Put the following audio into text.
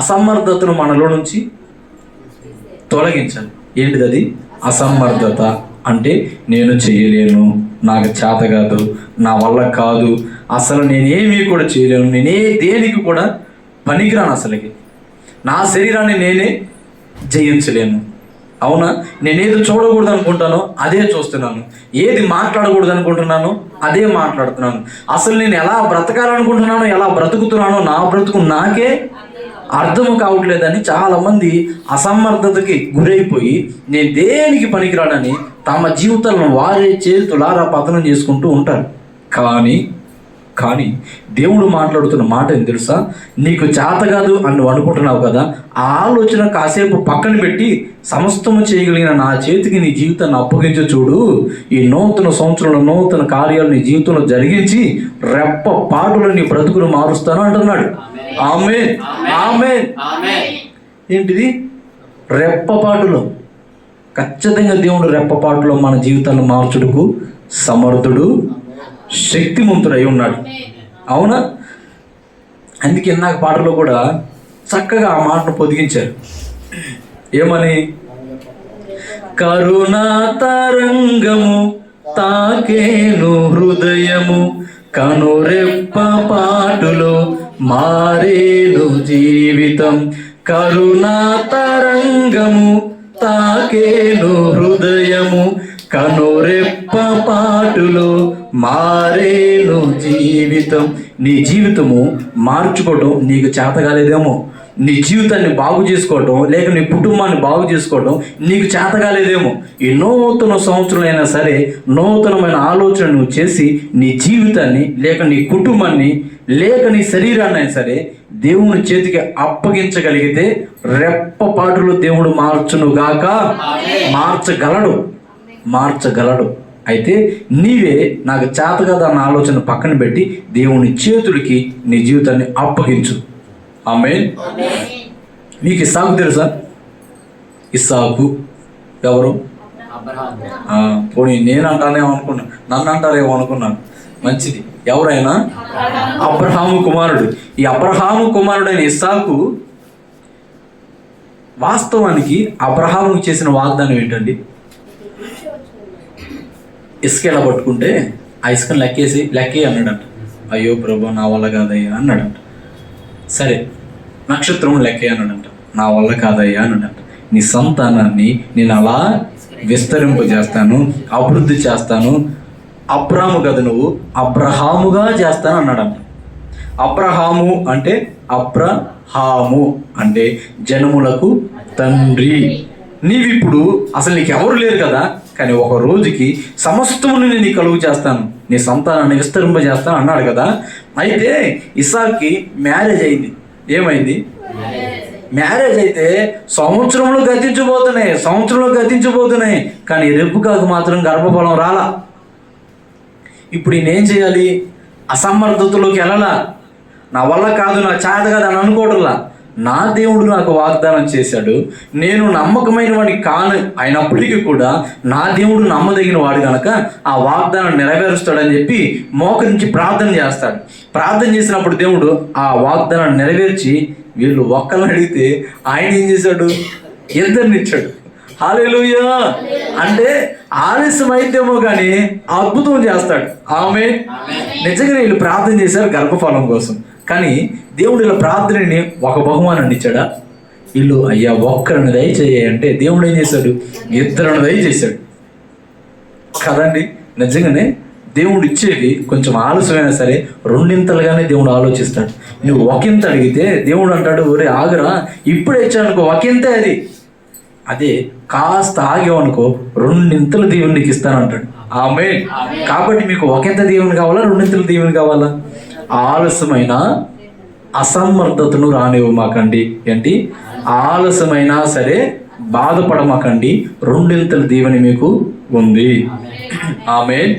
అసమర్థతను మనలో నుంచి తొలగించాలి. ఏంటిది అది? అసమర్థత అంటే నేను చేయలేను, నాకు చేత కాదు, నా వల్ల కాదు, అసలు నేనేమీ కూడా చేయలేను, నేనే దేనికి కూడా పనికిరాను, అసలుకి నా శరీరాన్ని నేనే జయించలేను. అవునా? నేనేది చూడకూడదు అనుకుంటానో అదే చూస్తున్నాను, ఏది మాట్లాడకూడదు అనుకుంటున్నానో అదే మాట్లాడుతున్నాను, అసలు నేను ఎలా బ్రతకాలనుకుంటున్నానో ఎలా బ్రతుకుతున్నానో నా బ్రతుకు నాకే అర్థం కావట్లేదని చాలామంది అసమర్థతకి గురైపోయి నేను దేనికి పనికిరాడని తమ జీవితాలను వారే చేతులారా పతనం చేసుకుంటూ ఉంటారు. కానీ దేవుడు మాట్లాడుతున్న మాట ఏం తెలుసా? నీకు చేత కాదు అని నువ్వు అనుకుంటున్నావు కదా, ఆ ఆలోచన కాసేపు పక్కన పెట్టి సమస్తము చేయగలిగిన నా చేతికి నీ జీవితాన్ని అప్పగించి చూడు, ఈ నూతన సంవత్సరంలో నూతన కార్యాలు నీ జీవితంలో జరిగించి రెప్ప పాటులో నీ బ్రతుకును మారుస్తాను అంటున్నాడు. ఆమేన్, ఆమేన్. ఏంటిది? రెప్పపాటులో. ఖచ్చితంగా దేవుడు రెప్పపాటులో మన జీవితాన్ని మార్చుటకు సమర్థుడు, శక్తిమంతుడై ఉన్నాడు. అవునా? అందుకే నాకు పాటలో కూడా చక్కగా ఆ మాటను పొదిగించారు. ఏమని? కరుణా తరంగము తాకేను హృదయము, కనురెప్ప పాటులో మారేను జీవితం. కరుణా తరంగము తాకేను హృదయము, కనురెప్ప పాటులో మారేను జీవితం. నీ జీవితము మార్చుకోవటం నీకు చేత కాలేదేమో, నీ జీవితాన్ని బాగు చేసుకోవటం లేక నీ కుటుంబాన్ని బాగు చేసుకోవటం నీకు చేత కాలేదేమో. ఈ నూతన సంవత్సరం అయినా సరే నూతనమైన ఆలోచన నువ్వు చేసి నీ జీవితాన్ని లేక నీ కుటుంబాన్ని లేక నీ శరీరాన్ని అయినా సరే దేవుని చేతికి అప్పగించగలిగితే రెప్పపాటులో దేవుడు మార్చునుగాక, మార్చగలడు. అయితే నీవే నాకు చేత కదా అన్న ఆలోచన పక్కన పెట్టి దేవుని చేతుడికి నీ జీవితాన్ని అప్పగించు. ఆమేన్. మీకు ఇస్సాకు తెలుసా? ఇస్సాకు ఎవరు? పోనీ నేను అంటానేమో అనుకున్నా, నన్ను అంటారేమో అనుకున్నాను. మంచిది. ఎవరైనా అబ్రహాము కుమారుడు. ఈ అబ్రహాము కుమారుడైన ఇస్సాకు వాస్తవానికి అబ్రహాముకు చేసిన వాగ్దానం ఏంటండి? ఇసుక ఎలా పట్టుకుంటే ఆ ఇసుకను లెక్కే అన్నాడంట. అయ్యో ప్రభు నా వల్ల కాదయ్యా అన్నాడంట. సరే, నక్షత్రం లెక్కే అన్నాడంట. నా వల్ల కాదయ్యా అన్నాడంట. నీ సంతానాన్ని నేను అలా విస్తరింపజేస్తాను, అభివృద్ధి చేస్తాను, అబ్రాము కదా నువ్వు అబ్రహాముగా చేస్తాను అన్నాడంట. అబ్రహాము అంటే జనములకు తండ్రి. నీవిప్పుడు అసలు నీకు ఎవరు లేరు కదా, కానీ ఒక రోజుకి సమస్తమును నేను కలుగు చేస్తాను, నీ సంతానాన్ని విస్తరింపజేస్తాను అన్నాడు కదా. అయితే ఇస్సాకుకి మ్యారేజ్ అయింది. ఏమైంది? మ్యారేజ్ అయితే సంవత్సరంలో గతించబోతున్నాయి, కానీ రెబ్బెకాకు మాత్రం గర్భఫలం రాలా. ఇప్పుడు నేనేం చేయాలి? అసమర్థతలోకి వెళ్ళాలా? నా వల్ల కాదు, నా చేత కాదు అని అనుకోవడంలా. నా దేవుడు నాకు వాగ్దానం చేశాడు, నేను నమ్మకమైన వాడిని కాను అయినప్పటికీ కూడా నా దేవుడు నమ్మదగిన వాడు కనుక ఆ వాగ్దానం నెరవేరుస్తాడని చెప్పి మోకరించి ప్రార్థన చేస్తాడు. ప్రార్థన చేసినప్పుడు దేవుడు ఆ వాగ్దానాన్ని నెరవేర్చి వీళ్ళు ఒక్కరిని అడిగితే ఆయన ఏం చేశాడు? ఇద్దరిని ఇచ్చాడు. హల్లెలూయా. అంటే ఆలస్యం అయితేమో కానీ అద్భుతం చేస్తాడు. ఆమేన్. నిజంగా వీళ్ళు ప్రార్థన చేశారు గర్భఫలం కోసం, కానీ దేవుడు ఇలా ప్రార్థనని ఒక బహుమానాన్ని ఇచ్చాడా? వీళ్ళు అయ్యా ఒక్కరిని దయచేయ అంటే దేవుడు ఏం చేశాడు? ఇద్దరిని దయచేశాడు కదండి. నిజంగానే దేవుడు ఇచ్చేది కొంచెం ఆలస్యమైనా సరే రెండింతలుగానే దేవుడు ఆలోచిస్తాడు. నువ్వు ఒకంత అడిగితే దేవుడు అంటాడు, ఒరే ఆగురా, ఇప్పుడే ఇచ్చాడనుకో ఒకంతే అదే కాస్త ఆగేవనుకో రెండింతలు దేవుని నీకు ఇస్తానంటాడు. ఆమేన్. కాబట్టి మీకు ఒకంత దేవుని కావాలా, రెండింతలు దేవుని కావాలా? ఆలస్యమైన అసమర్థతను రానివ్వమాకండి. ఏంటి? ఆలస్యమైనా సరే బాధపడమాకండి, రెండింతల దీవెన మీకు ఉంది. ఆమేన్.